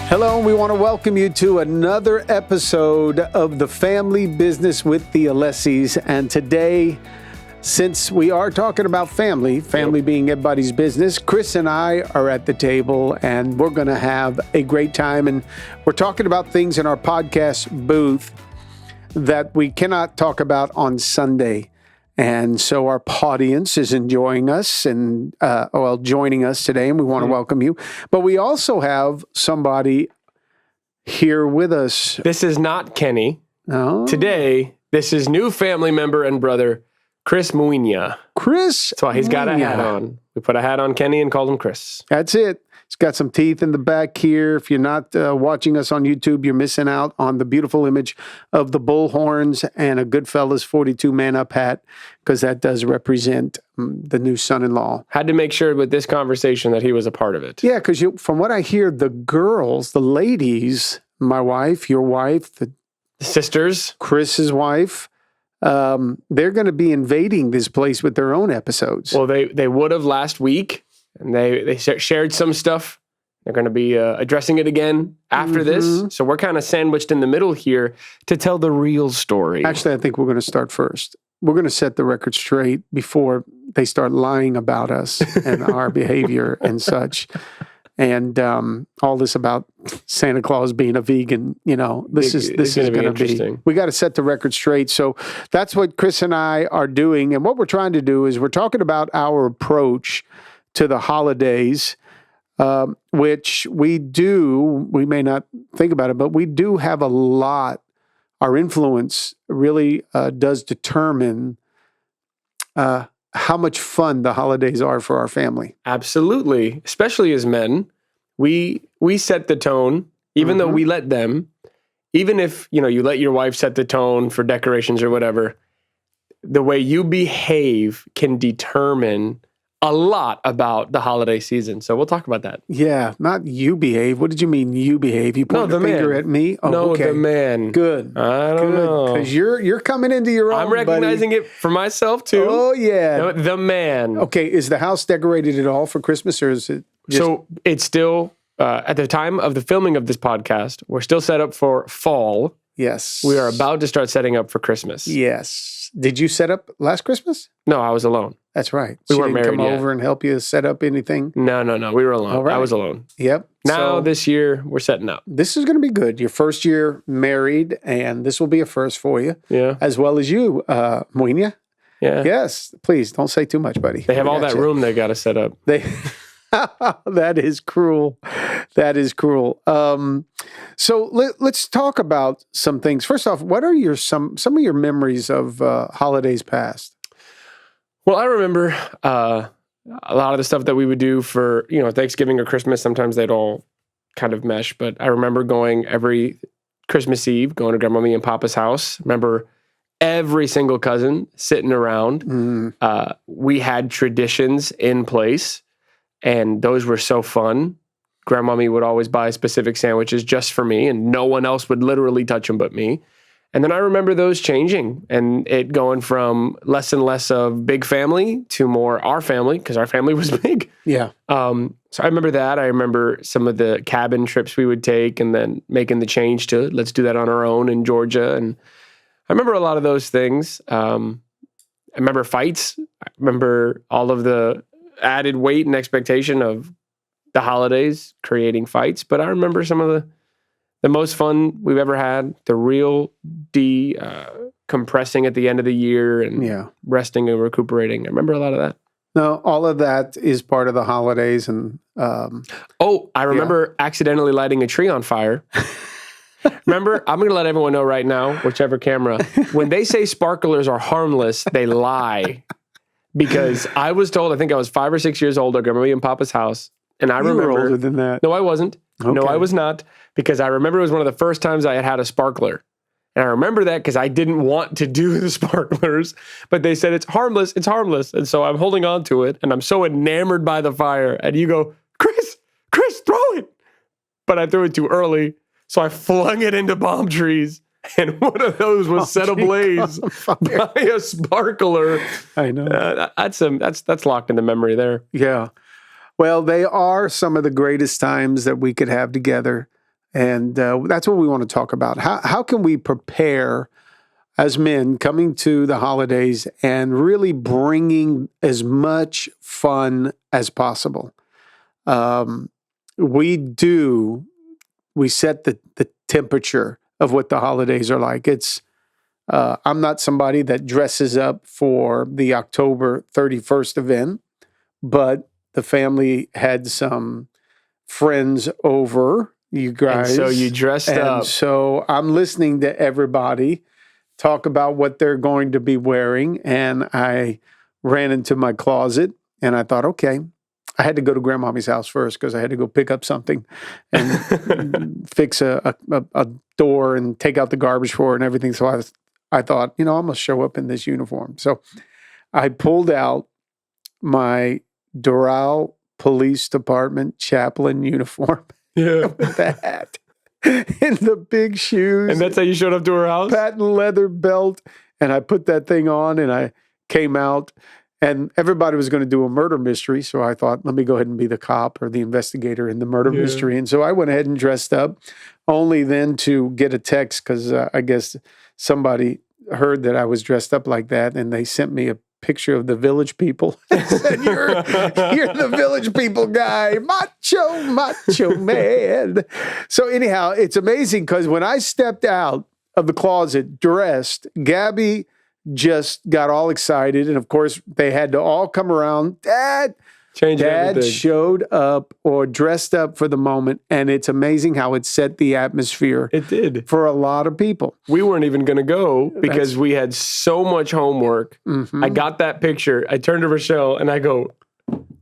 Hello, and we want to welcome you to another episode of The Family Business with the Alessis. And today, since we are talking about family being everybody's business, Chris and I are at the table, and we're going to have a great time. And we're talking about things in our podcast booth that we cannot talk about on Sunday. And so our audience is enjoying us and, joining us today, and we want to welcome you. But we also have somebody here with us. This is not Kenny. No. Today, this is new family member and brother, Chris Muinia. Chris. That's why he's got a hat on. We put a hat on Kenny and called him Chris. That's it. He's got some teeth in the back here. If you're not watching us on YouTube, you're missing out on the beautiful image of the bull horns and a Goodfellas 42 man-up hat, because that does represent the new son-in-law. Had to make sure with this conversation that he was a part of it. Yeah, because from what I hear, the girls, the ladies, my wife, your wife, the sisters, Chris's wife, they're going to be invading this place with their own episodes. Well, they would have last week. And they shared some stuff. They're going to be addressing it again after this. So we're kind of sandwiched in the middle here to tell the real story. Actually, I think we're going to start first. We're going to set the record straight before they start lying about us and our behavior and such. And all this about Santa Claus being a vegan, this is going to be. We got to set the record straight. So that's what Chris and I are doing. And what we're trying to do is we're talking about our approach to the holidays, which we may not think about it, but we do have a lot. Our influence really does determine how much fun the holidays are for our family. Absolutely. Especially as men, we set the tone, even though we let them. Even if, you let your wife set the tone for decorations or whatever, the way you behave can determine a lot about the holiday season. So we'll talk about that. Yeah, not you behave. What did you mean you behave? You point the finger at me? Oh, no, okay. The man. Good. I don't know. Because you're coming into your own, I'm recognizing it for myself too. Oh, yeah. No, the man. Okay, is the house decorated at all for Christmas, or is it just... So it's still, at the time of the filming of this podcast, we're still set up for fall. Yes. We are about to start setting up for Christmas. Yes. Did you set up last Christmas? No, I was alone. That's right. We She weren't didn't married come yet. over and help you set up anything? No. We were alone. All right. I was alone. Yep. Now, this year, we're setting up. This is going to be good. Your first year married, and this will be a first for you. Yeah. As well as you, Muinia. Yeah. Yes. Please, don't say too much, buddy. They have all that room they got to set up. That is cruel. That is cruel. So let's talk about some things. First off, what are some of your memories of holidays past? Well, I remember a lot of the stuff that we would do for Thanksgiving or Christmas. Sometimes they'd all kind of mesh, but I remember going every Christmas Eve, going to Grandmommy and Papa's house. Remember every single cousin sitting around. We had traditions in place. And those were so fun. Grandmommy would always buy specific sandwiches just for me, and no one else would literally touch them but me. And then I remember those changing and it going from less and less of big family to more our family, because our family was big. Yeah. So I remember that. I remember some of the cabin trips we would take and then making the change to let's do that on our own in Georgia. And I remember a lot of those things. I remember fights. I remember all of the added weight and expectation of the holidays creating fights, but I remember some of the most fun we've ever had, the real compressing at the end of the year and resting and recuperating. I remember a lot of that. No, all of that is part of the holidays. And I remember accidentally lighting a tree on fire. Remember, I'm going to let everyone know right now, whichever camera, when they say sparklers are harmless, they lie. Because I was told, I think I was 5 or 6 years old at Grandma and Papa's house. And I remember. You were older than that. No, I wasn't. Okay. No, I was not. Because I remember it was one of the first times I had a sparkler. And I remember that because I didn't want to do the sparklers. But they said, it's harmless. And so I'm holding on to it. And I'm so enamored by the fire. And you go, Chris, throw it. But I threw it too early. So I flung it into palm trees. And one of those was set ablaze by a sparkler. I know. That's locked in the memory there. Yeah. Well, they are some of the greatest times that we could have together. And that's what we want to talk about. How can we prepare as men coming to the holidays and really bringing as much fun as possible? We set the temperature of what the holidays are like. I'm not somebody that dresses up for the October 31st event, but the family had some friends over, you guys. And so you dressed up. So I'm listening to everybody talk about what they're going to be wearing. And I ran into my closet and I thought, okay, I had to go to Grandmommy's house first because I had to go pick up something and fix a door and take out the garbage for her and everything. So I thought, I'm going to show up in this uniform. So I pulled out my Doral Police Department chaplain uniform with the hat and the big shoes. And that's how you showed up to her house? Patent leather belt. And I put that thing on and I came out. And everybody was going to do a murder mystery. So I thought, let me go ahead and be the cop or the investigator in the murder mystery. And so I went ahead and dressed up, only then to get a text because I guess somebody heard that I was dressed up like that. And they sent me a picture of the Village People. Said, you're the Village People guy, macho man. So anyhow, it's amazing because when I stepped out of the closet dressed, Gabby just got all excited. And of course, they had to all come around. Dad everything. Showed up or dressed up for the moment. And it's amazing how it set the atmosphere. It did. For a lot of people. We weren't even going to go because we had so much homework. Mm-hmm. I got that picture. I turned to Rochelle and I go,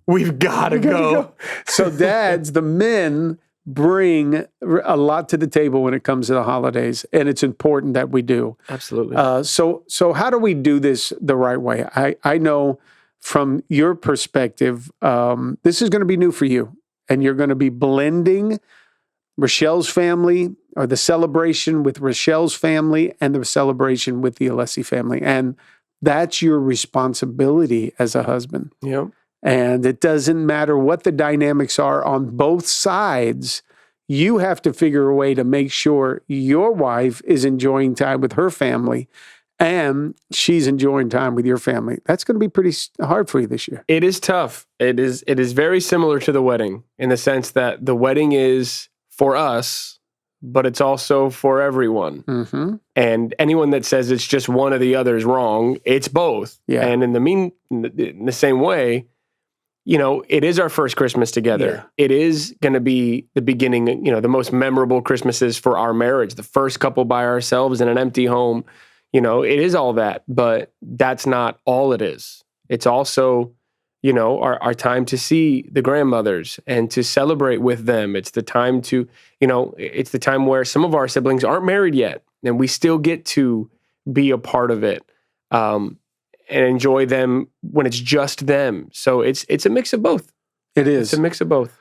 we've got to go. So dads, the men bring a lot to the table when it comes to the holidays, and it's important that we do. Absolutely. So how do we do this the right way? I know from your perspective, this is going to be new for you, and you're going to be blending Rochelle's family or the celebration with Rochelle's family and the celebration with the Alessi family, and that's your responsibility as a husband. Yep. And it doesn't matter what the dynamics are on both sides. You have to figure a way to make sure your wife is enjoying time with her family and she's enjoying time with your family. That's going to be pretty hard for you this year. It is tough. It is very similar to the wedding in the sense that the wedding is for us, but it's also for everyone. Mm-hmm. And anyone that says it's just one or the other is wrong. It's both. Yeah. And in the same way, it is our first Christmas together. Yeah. It is going to be the beginning, the most memorable Christmases for our marriage, the first couple by ourselves in an empty home. It is all that, but that's not all it is. It's also, our time to see the grandmothers and to celebrate with them. It's the time to, it's the time where some of our siblings aren't married yet, and we still get to be a part of it. And enjoy them when it's just them. So it's a mix of both. It is. It's a mix of both.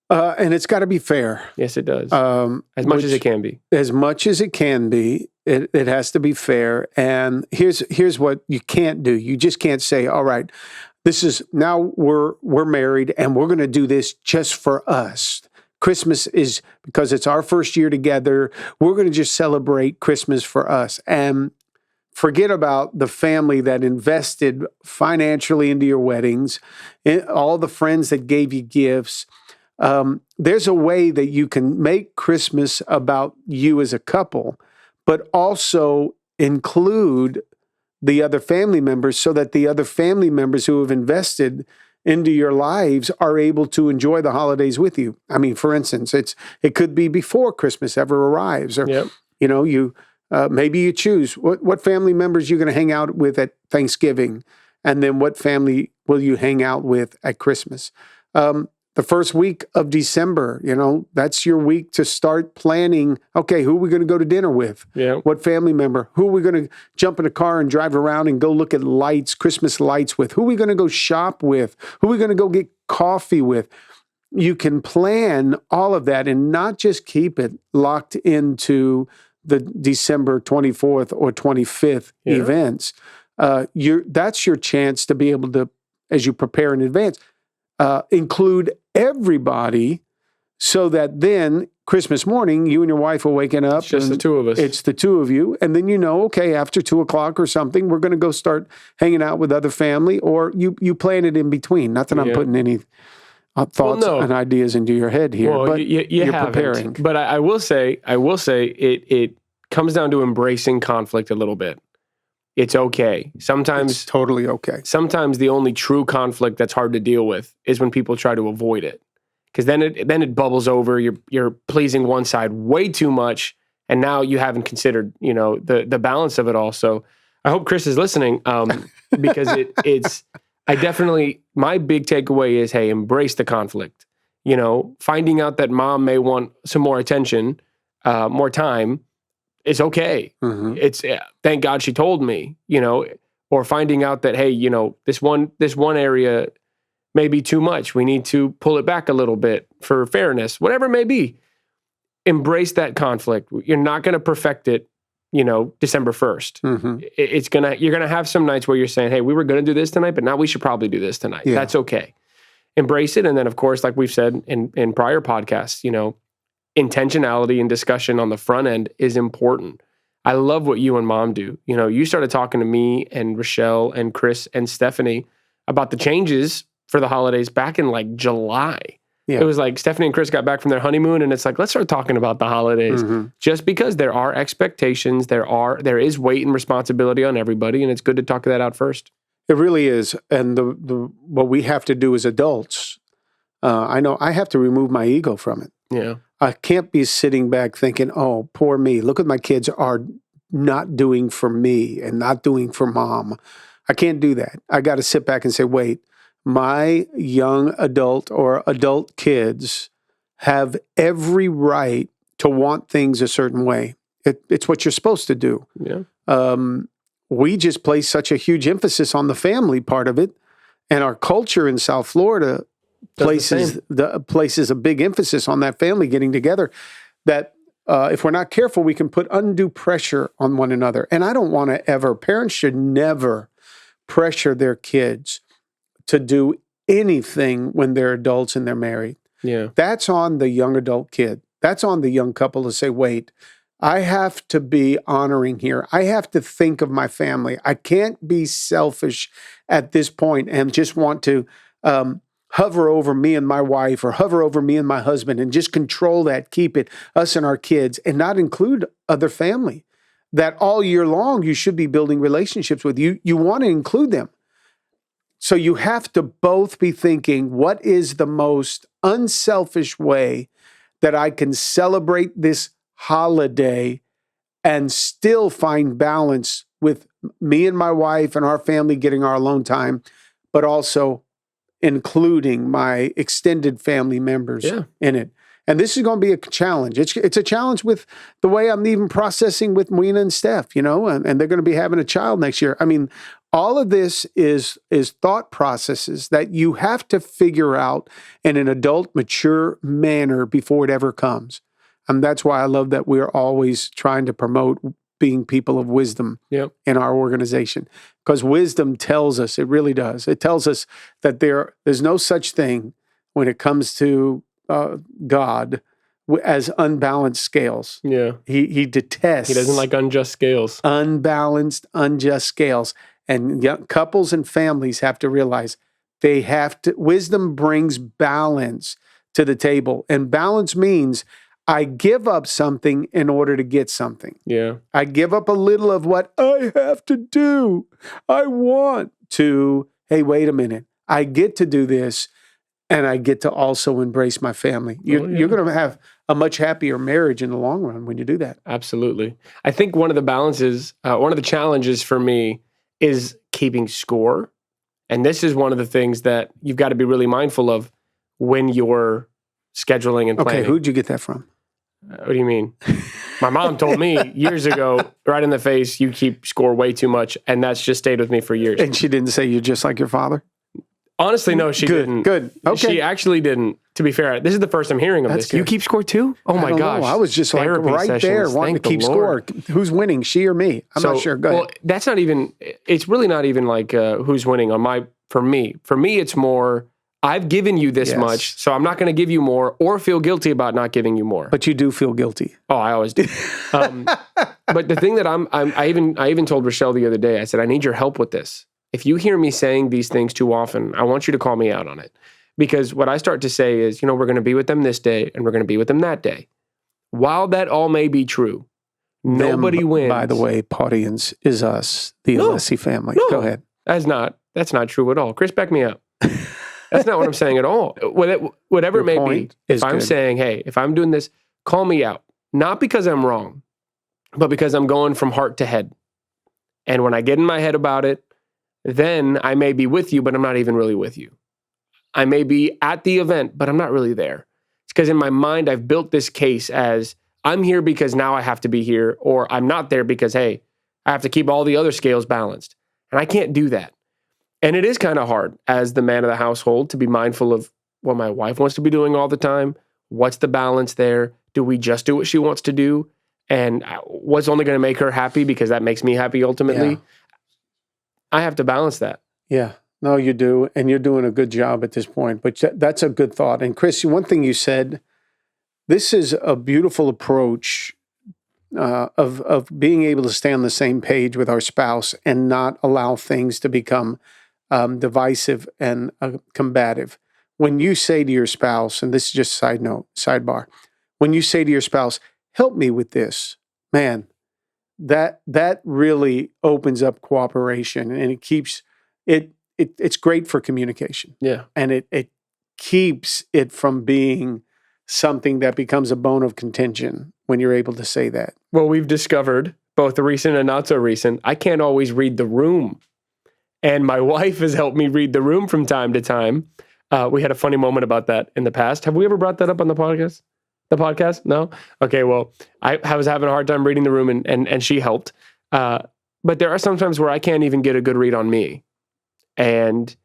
And it's got to be fair. Yes, it does. As much as it can be. As much as it can be, it has to be fair. And here's what you can't do. You just can't say, all right, now we're married and we're going to do this just for us. Christmas is because it's our first year together. We're going to just celebrate Christmas for us. And forget about the family that invested financially into your weddings, all the friends that gave you gifts. There's a way that you can make Christmas about you as a couple, but also include the other family members so that the other family members who have invested into your lives are able to enjoy the holidays with you. I mean, for instance, it could be before Christmas ever arrives, or maybe you choose what family members you're going to hang out with at Thanksgiving, and then what family will you hang out with at Christmas. The first week of December, that's your week to start planning. Okay, who are we going to go to dinner with? Yeah. What family member? Who are we going to jump in a car and drive around and go look at lights, Christmas lights with? Who are we going to go shop with? Who are we going to go get coffee with? You can plan all of that and not just keep it locked into the December 24th or 25th events. That's your chance to be able to, as you prepare in advance, include everybody so that then Christmas morning, you and your wife are waking up. It's just the and two of us. It's the two of you. And then okay, after 2:00 or something, we're going to go start hanging out with other family, or you plan it in between. Not that I'm putting any thoughts and ideas into your head here, but you're preparing. But I will say it comes down to embracing conflict a little bit. It's okay. Sometimes it's totally okay. Sometimes the only true conflict that's hard to deal with is when people try to avoid it. Because then it bubbles over. You're pleasing one side way too much, and now you haven't considered the balance of it all. So I hope Chris is listening, because it's my big takeaway is, hey, embrace the conflict. Finding out that mom may want some more attention, more time, is okay. Mm-hmm. It's thank God she told me. Or finding out that, hey, this one area may be too much. We need to pull it back a little bit for fairness, whatever it may be. Embrace that conflict. You're not going to perfect it, December 1st. Mm-hmm. You're going to have some nights where you're saying, hey, we were going to do this tonight, but now we should probably do this tonight. Yeah. That's okay. Embrace it. And then, of course, like we've said in prior podcasts, intentionality and discussion on the front end is important. I love what you and mom do. You started talking to me and Rochelle and Chris and Stephanie about the changes for the holidays back in like July. Yeah. It was like Stephanie and Chris got back from their honeymoon, and it's like, let's start talking about the holidays. Mm-hmm. Just because there are expectations, there is weight and responsibility on everybody, and it's good to talk that out first. It really is. And what we have to do as adults, I know I have to remove my ego from it. Yeah. I can't be sitting back thinking, oh, poor me. Look what my kids are not doing for me and not doing for mom. I can't do that. I got to sit back and say, wait, my young adult or adult kids have every right to want things a certain way. It's what you're supposed to do. Yeah. We just place such a huge emphasis on the family part of it, and our culture in South Florida places a big emphasis on that family getting together, that if we're not careful, we can put undue pressure on one another. And I don't want to ever, parents should never pressure their kids to do anything when they're adults and they're married. Yeah. That's on the young adult kid. That's on the young couple to say, wait, I have to be honoring here. I have to think of my family. I can't be selfish at this point and just want to hover over me and my wife, or hover over me and my husband, and just control that, keep it, us and our kids, and not include other family that all year long you should be building relationships with. You want to include them. So you have to both be thinking, what is the most unselfish way that I can celebrate this holiday and still find balance with me and my wife and our family getting our alone time, but also including my extended family members in it. And this is going to be a challenge. It's a challenge with the way I'm even processing with Moina and Steph, and they're going to be having a child next year. I mean, all of this is thought processes that you have to figure out in an adult, mature manner before it ever comes. And that's why I love that we're always trying to promote being people of wisdom in our organization. Because wisdom tells us, it really does. It tells us that there's no such thing when it comes to God as unbalanced scales. Yeah. He detests. He doesn't like unjust scales. Unbalanced, unjust scales. And young couples and families have to realize wisdom brings balance to the table. And balance means I give up something in order to get something. Yeah. I give up a little of what I have to do. I want to, hey, wait a minute. I get to do this, and I get to also embrace my family. You're going to have a much happier marriage in the long run when you do that. Absolutely. I think one of the challenges for me is keeping score. And this is one of the things that you've got to be really mindful of when you're scheduling and planning. Okay, who'd you get that from? What do you mean? My mom told me years ago, right in the face, you keep score way too much. And that's just stayed with me for years. And she didn't say you're just like your father? Honestly, no, she didn't. Good. Okay. She actually didn't. To be fair, this is the first I'm hearing of this. Good. You keep score too? Oh my gosh. I was just like right there wanting to keep score. Who's winning, she or me? I'm not sure. Go ahead. Well, that's not even, it's really not even like who's winning for me. For me, it's more, I've given you this Yes. much, so I'm not going to give you more or feel guilty about not giving you more. But you do feel guilty. Oh, I always do. But the thing that I even told Rochelle the other day, I said, I need your help with this. If you hear me saying these things too often, I want you to call me out on it. Because what I start to say is, we're going to be with them this day and we're going to be with them that day. While that all may be true, nobody wins. By the way, audience is us, the Alessi family. No. Go ahead. That's not true at all. Chris, back me up. That's not what I'm saying at all. Whatever it may be, if I'm saying, hey, if I'm doing this, call me out. Not because I'm wrong, but because I'm going from heart to head. And when I get in my head about it, then I may be with you, but I'm not even really with you. I may be at the event, but I'm not really there. It's because in my mind, I've built this case as I'm here because now I have to be here, or I'm not there because, hey, I have to keep all the other scales balanced. And I can't do that. And it is kind of hard as the man of the household to be mindful of what my wife wants to be doing all the time. What's the balance there? Do we just do what she wants to do? And what's only going to make her happy because that makes me happy ultimately? Yeah. I have to balance that. Yeah. No, you do. And you're doing a good job at this point. But that's a good thought. And Chris, one thing you said, this is a beautiful approach of being able to stay on the same page with our spouse and not allow things to become divisive and combative. When you say to your spouse, and this is just sidebar, when you say to your spouse, help me with this, man, that really opens up cooperation and it keeps it's great for communication. Yeah. And it keeps it from being something that becomes a bone of contention when you're able to say that. Well, we've discovered, both the recent and not so recent, I can't always read the room. And my wife has helped me read the room from time to time. We had a funny moment about that in the past. Have we ever brought that up on the podcast? The podcast? No? Okay, well, I was having a hard time reading the room and she helped. But there are some times where I can't even get a good read on me. And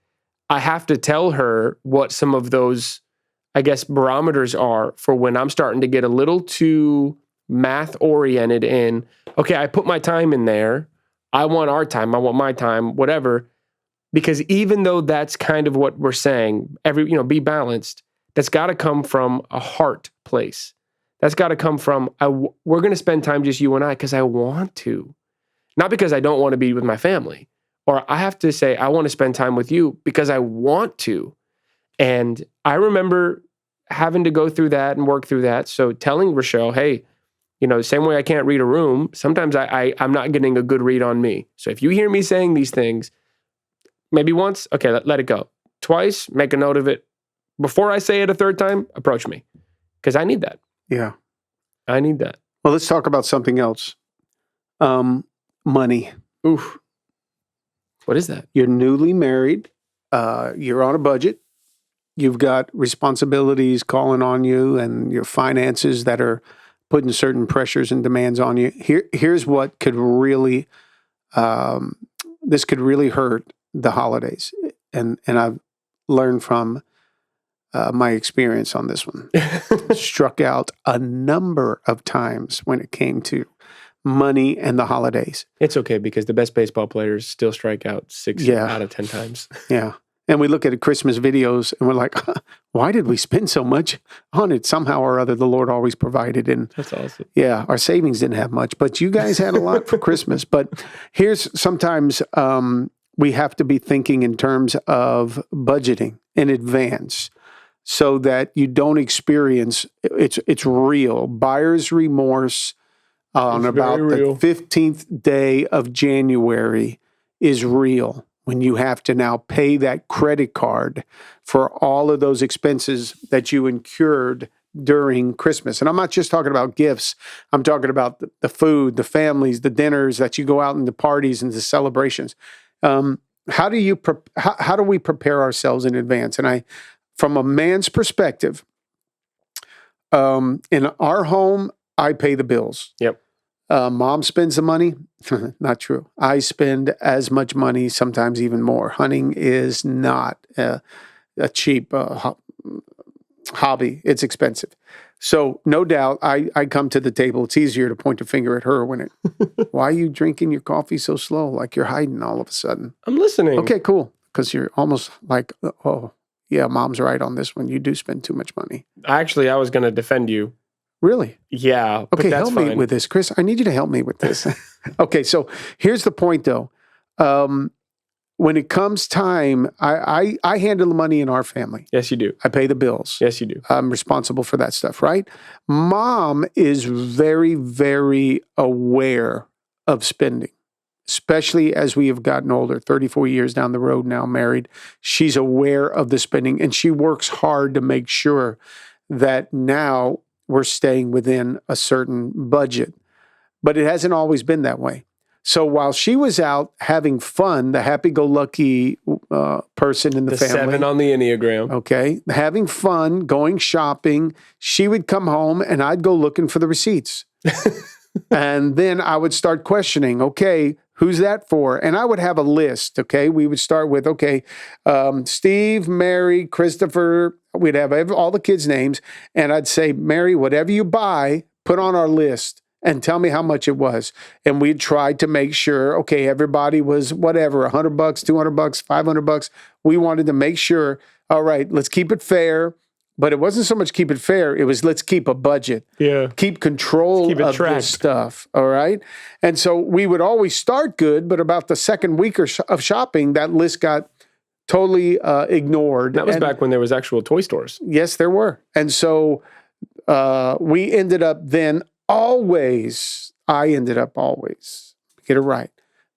I have to tell her what some of those, I guess, barometers are for when I'm starting to get a little too math oriented in, okay, I put my time in there. I want our time. I want my time, whatever. Because even though that's kind of what we're saying, be balanced, that's got to come from a heart place. That's got to come from, we're going to spend time just you and I because I want to. Not because I don't want to be with my family. Or I have to say, I want to spend time with you because I want to. And I remember having to go through that and work through that. So telling Rochelle, hey, the same way I can't read a room, sometimes I'm not getting a good read on me. So if you hear me saying these things, maybe once, okay, let it go. Twice, make a note of it. Before I say it a third time, approach me. Because I need that. Yeah. I need that. Well, let's talk about something else. Money. Oof. What is that? You're newly married. You're on a budget. You've got responsibilities calling on you and your finances that are putting certain pressures and demands on you. Here's what could really, this could really hurt the holidays. And I've learned from my experience on this one. Struck out a number of times when it came to money and the holidays. It's okay because the best baseball players still strike out 6 out of 10 times. Yeah. And we look at Christmas videos and we're like, why did we spend so much on it? Somehow or other, the Lord always provided. And that's awesome. Yeah, our savings didn't have much, but you guys had a lot for Christmas. But here's sometimes we have to be thinking in terms of budgeting in advance so that you don't experience, it's real, buyer's remorse on about the 15th day of January is real when you have to now pay that credit card for all of those expenses that you incurred during Christmas. And I'm not just talking about gifts. I'm talking about the food, the families, the dinners that you go out and the parties and the celebrations. How do we prepare ourselves in advance? And from a man's perspective, in our home, I pay the bills. Yep. Mom spends the money. Not true. I spend as much money, sometimes even more. Hunting is not a cheap hobby. It's expensive. So no doubt I come to the table. It's easier to point a finger at her when why are you drinking your coffee so slow? Like you're hiding all of a sudden. I'm listening. Okay, cool. Because you're almost like, oh, yeah, mom's right on this one. You do spend too much money. Actually, I was going to defend you. Really? Yeah, but Okay, that's help me fine. with this, Chris. I need you to help me with this. Okay, so here's the point, though. When it comes time, I handle the money in our family. Yes, you do. I pay the bills. Yes, you do. I'm responsible for that stuff, right? Mom is very, very aware of spending, especially as we have gotten older, 34 years down the road now, married. She's aware of the spending, and she works hard to make sure that now we're staying within a certain budget. But it hasn't always been that way. So while she was out having fun, the happy-go-lucky person in the family. 7 on the Enneagram. Okay, having fun, going shopping, she would come home and I'd go looking for the receipts. And then I would start questioning, okay, who's that for? And I would have a list, okay? We would start with, okay, Steve, Mary, Christopher. We'd have all the kids' names. And I'd say, Mary, whatever you buy, put on our list and tell me how much it was. And we'd try to make sure, okay, everybody was whatever, $100, $200, $500. We wanted to make sure, all right, let's keep it fair. But it wasn't so much keep it fair. It was let's keep a budget. Yeah. Keep control of this stuff. All right. And so we would always start good, but about the second week of shopping, that list got totally ignored. That was back when there was actual toy stores. Yes, there were. And so we ended up then I ended up always, get it right,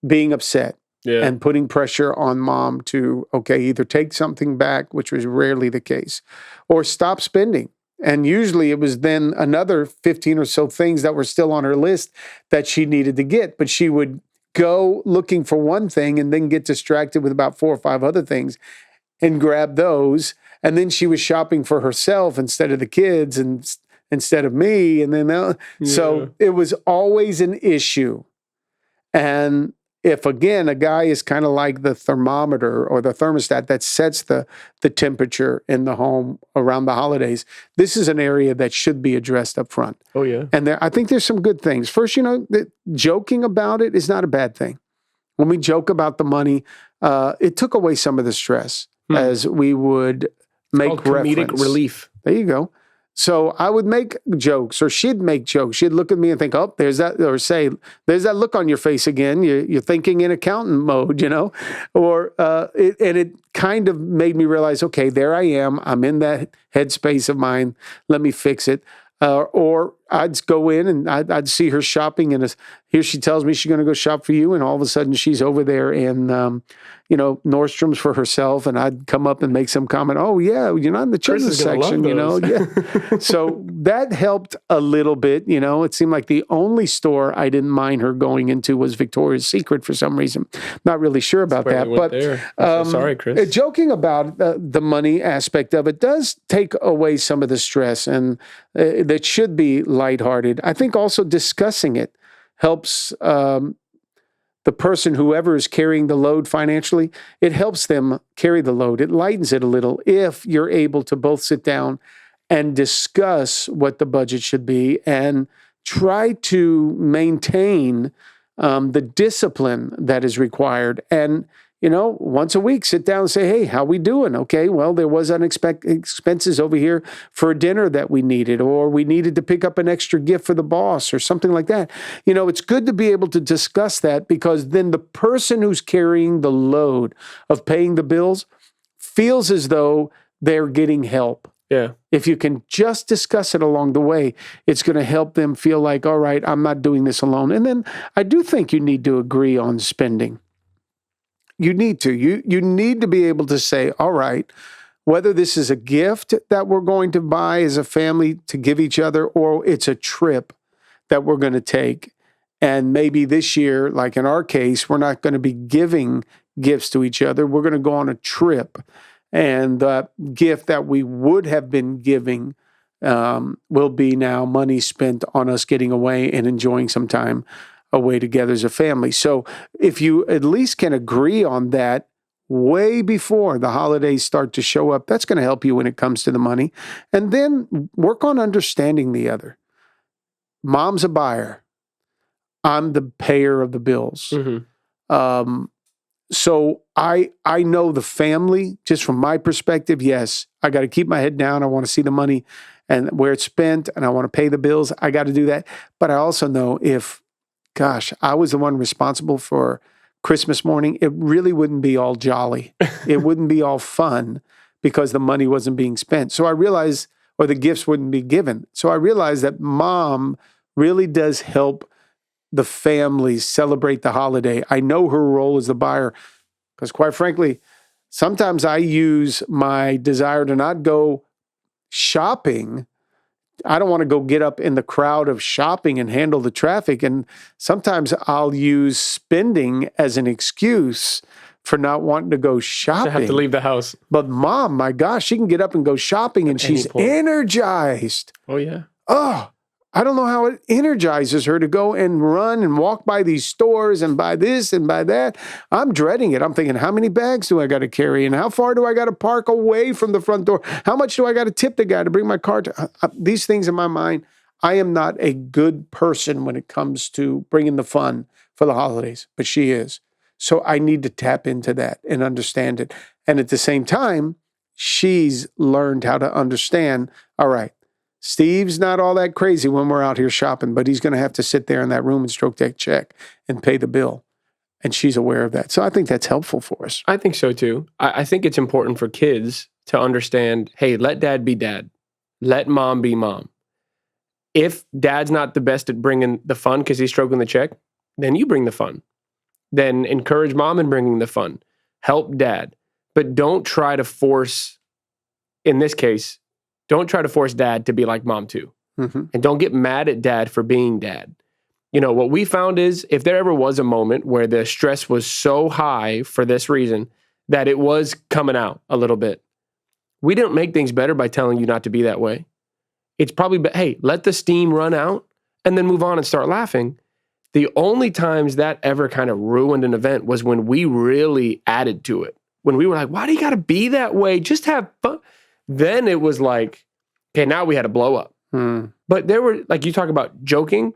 being upset. Yeah. And putting pressure on mom to, okay, either take something back, which was rarely the case, or stop spending. And usually it was then another 15 or so things that were still on her list that she needed to get. But she would go looking for one thing and then get distracted with about 4 or 5 other things and grab those. And then she was shopping for herself instead of the kids and instead of me. And then, so it was always an issue. And if, again, a guy is kind of like the thermometer or the thermostat that sets the temperature in the home around the holidays, this is an area that should be addressed up front. Oh, yeah. And I think there's some good things. First, joking about it is not a bad thing. When we joke about the money, it took away some of the stress as we would make comedic relief. There you go. So I would make jokes, or she'd make jokes. She'd look at me and think, "Oh, there's that," or say, "There's that look on your face again. You're thinking in accountant mode, Or it kind of made me realize, okay, there I am. I'm in that headspace of mine. Let me fix it. Or I'd go in and I'd see her shopping, and here she tells me she's going to go shop for you, and all of a sudden she's over there in Nordstrom's for herself, and I'd come up and make some comment. Oh yeah, you're not in the children's section, Yeah. So that helped a little bit. It seemed like the only store I didn't mind her going into was Victoria's Secret for some reason. Not really sure about that, but I'm so sorry, Chris. Joking about the money aspect of it does take away some of the stress, and that should be lighthearted. I think also discussing it helps the person, whoever is carrying the load financially, it helps them carry the load. It lightens it a little if you're able to both sit down and discuss what the budget should be and try to maintain the discipline that is required. And once a week, sit down and say, hey, how we doing? Okay, well, there was unexpected expenses over here for a dinner that we needed, or we needed to pick up an extra gift for the boss or something like that. It's good to be able to discuss that, because then the person who's carrying the load of paying the bills feels as though they're getting help. Yeah. If you can just discuss it along the way, it's going to help them feel like, all right, I'm not doing this alone. And then I do think you need to agree on spending. You need to. You need to be able to say, all right, whether this is a gift that we're going to buy as a family to give each other, or it's a trip that we're going to take. And maybe this year, like in our case, we're not going to be giving gifts to each other. We're going to go on a trip. And the gift that we would have been giving will be now money spent on us getting away and enjoying some time away together as a family. So if you at least can agree on that way before the holidays start to show up, that's going to help you when it comes to the money. And then work on understanding the other. Mom's a buyer. I'm the payer of the bills. Mm-hmm. So I know the family, just from my perspective, yes, I got to keep my head down. I want to see the money and where it's spent, and I want to pay the bills. I got to do that. But I also know if, gosh, I was the one responsible for Christmas morning, it really wouldn't be all jolly. It wouldn't be all fun because the money wasn't being spent. So I realized, or the gifts wouldn't be given. So I realized that mom really does help the family celebrate the holiday. I know her role as the buyer because, quite frankly, sometimes I use my desire to not go shopping. I don't want to go get up in the crowd of shopping and handle the traffic. And sometimes I'll use spending as an excuse for not wanting to go shopping. To have to leave the house. But mom, my gosh, she can get up and go shopping and she's energized. Oh, yeah. Oh, I don't know how it energizes her to go and run and walk by these stores and buy this and buy that. I'm dreading it. I'm thinking, how many bags do I got to carry? And how far do I got to park away from the front door? How much do I got to tip the guy to bring my car to? These things in my mind, I am not a good person when it comes to bringing the fun for the holidays, but she is. So I need to tap into that and understand it. And at the same time, she's learned how to understand, all right, Steve's not all that crazy when we're out here shopping, but he's going to have to sit there in that room and stroke that check and pay the bill. And she's aware of that. So I think that's helpful for us. I think so too. I think it's important for kids to understand, hey, let dad be dad. Let mom be mom. If dad's not the best at bringing the fun because he's stroking the check, then you bring the fun. Then encourage mom in bringing the fun. Help dad. But don't try to force, in this case, don't try to force dad to be like mom too. Mm-hmm. And don't get mad at dad for being dad. You know, what we found is if there ever was a moment where the stress was so high for this reason that it was coming out a little bit, we didn't make things better by telling you not to be that way. It's probably, hey, let the steam run out and then move on and start laughing. The only times that ever kind of ruined an event was when we really added to it. When we were like, why do you got to be that way? Just have fun. Then it was like, okay, now we had a blow up. But there were, like you talk about joking,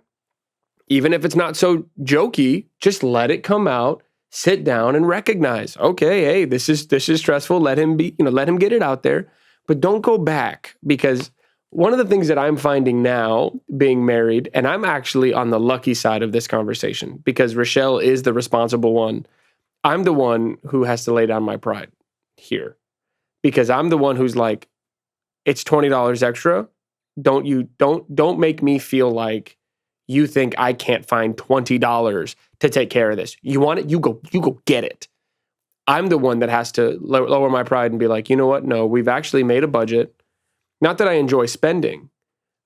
even if it's not so jokey, just let it come out, sit down and recognize, okay, hey, this is stressful. Let him be, let him get it out there, but don't go back, because one of the things that I'm finding now being married, and I'm actually on the lucky side of this conversation because Rochelle is the responsible one. I'm the one who has to lay down my pride here. Because I'm the one who's like, it's $20 extra. Don't make me feel like you think I can't find $20 to take care of this. You want it? You go get it. I'm the one that has to lower my pride and be like, you know what? No, we've actually made a budget. Not that I enjoy spending,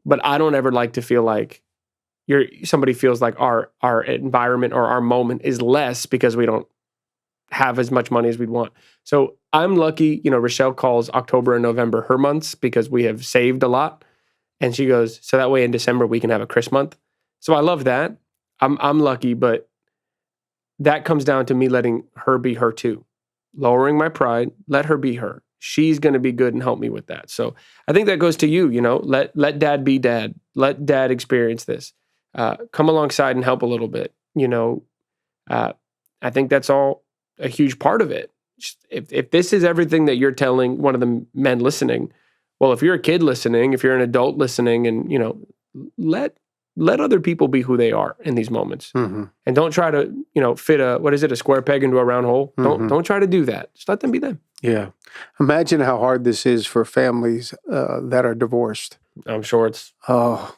but I don't ever like to feel like somebody feels like our environment or our moment is less because we don't have as much money as we'd want. So I'm lucky, Rochelle calls October and November her months because we have saved a lot. And she goes, so that way in December we can have a Chris month. So I love that. I'm lucky, but that comes down to me letting her be her too. Lowering my pride, let her be her. She's going to be good and help me with that. So I think that goes to you, let dad be dad. Let dad experience this. Come alongside and help a little bit. I think that's all a huge part of it. If this is everything that you're telling one of the men listening, well, if you're a kid listening, if you're an adult listening, and let other people be who they are in these moments, and don't try to fit a square peg into a round hole. Don't try to do that. Just let them be them. Yeah, imagine how hard this is for families that are divorced. I'm sure it's the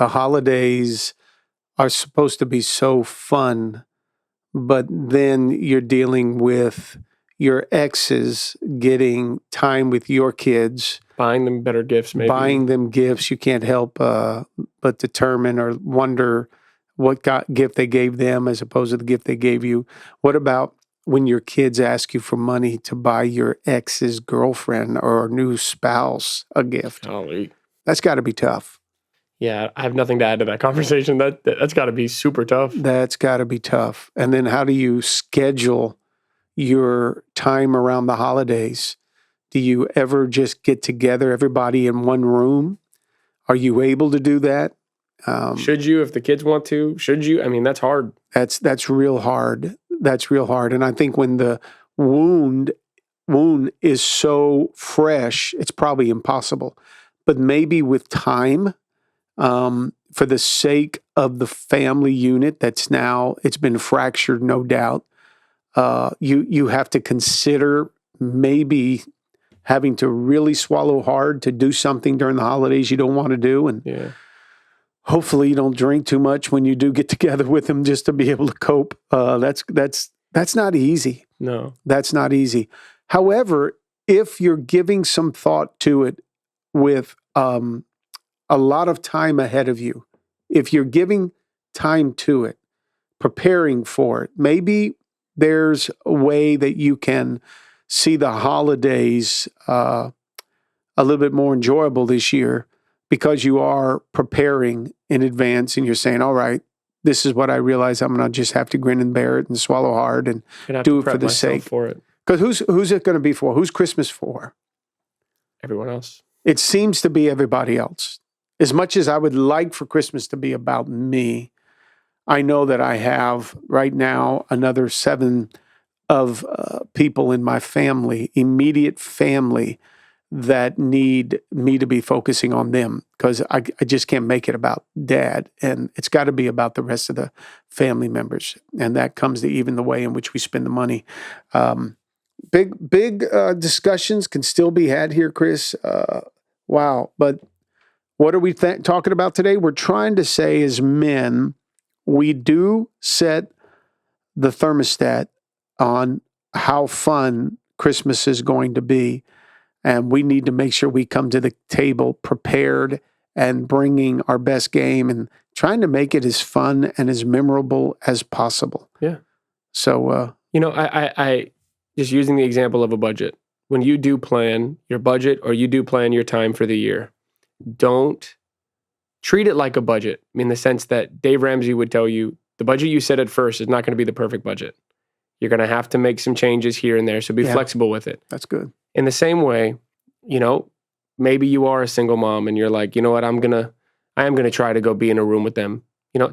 holidays are supposed to be so fun. But then you're dealing with your exes getting time with your kids. Buying them better gifts, maybe. Buying them gifts. You can't help but determine or wonder what gift they gave them as opposed to the gift they gave you. What about when your kids ask you for money to buy your ex's girlfriend or new spouse a gift? Golly. That's got to be tough. Yeah, I have nothing to add to that conversation. That's got to be super tough. That's got to be tough. And then how do you schedule your time around the holidays? Do you ever just get together, everybody in one room? Are you able to do that? Should you, if the kids want to? Should you? I mean, that's hard. That's real hard. That's real hard. And I think when the wound is so fresh, it's probably impossible. But maybe with time, for the sake of the family unit it's been fractured, no doubt. You have to consider maybe having to really swallow hard to do something during the holidays you don't want to do. And hopefully you don't drink too much when you do get together with them just to be able to cope. That's not easy. No. That's not easy. However, if you're giving some thought to it with a lot of time ahead of you, if you're giving time to it, preparing for it, maybe there's a way that you can see the holidays a little bit more enjoyable this year because you are preparing in advance and you're saying, all right, this is what I realize I'm going to just have to grin and bear it and swallow hard and do it for the sake. Because who's it going to be for? Who's Christmas for? Everyone else. It seems to be everybody else. As much as I would like for Christmas to be about me, I know that I have right now another 7 of people in my family, immediate family, that need me to be focusing on them because I just can't make it about Dad. And it's got to be about the rest of the family members. And that comes to even the way in which we spend the money. Big discussions can still be had here, Chris. Wow. But what are we talking about today? We're trying to say as men, we do set the thermostat on how fun Christmas is going to be. And we need to make sure we come to the table prepared and bringing our best game and trying to make it as fun and as memorable as possible. Yeah. So, I just using the example of a budget. When you do plan your budget or you do plan your time for the year, don't treat it like a budget in the sense that Dave Ramsey would tell you the budget you set at first is not going to be the perfect budget. You're going to have to make some changes here and there. So be flexible with it. That's good. In the same way, maybe you are a single mom and you're like, you know what, I am going to try to go be in a room with them.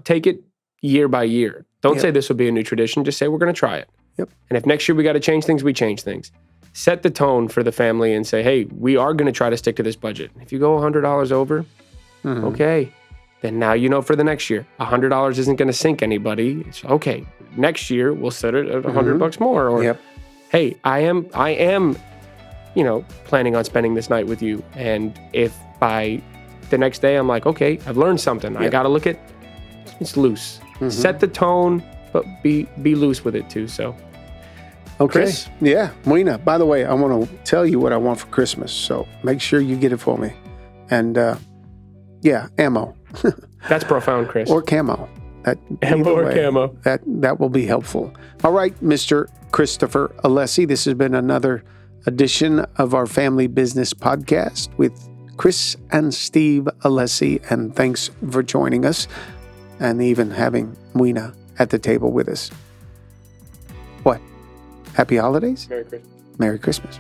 Take it year by year. Don't say this will be a new tradition. Just say we're going to try it. Yep. And if next year we got to change things, we change things. Set the tone for the family and say, hey, we are going to try to stick to this budget. If you go $100 over, okay, then now for the next year. $100 isn't going to sink anybody. It's okay. Next year we'll set it at $100 more. Or hey, I am planning on spending this night with you. And if by the next day I'm like, okay, I've learned something. I got to look at it's loose. Set the tone, but be loose with it too. So. Okay. Chris? Yeah. Weena, by the way, I want to tell you what I want for Christmas. So make sure you get it for me. And ammo. That's profound, Chris. Or camo. Ammo or camo. That will be helpful. All right, Mr. Christopher Alessi, this has been another edition of our Family Business Podcast with Chris and Steve Alessi. And thanks for joining us and even having Weena at the table with us. What? Happy holidays? Merry Christmas. Merry Christmas.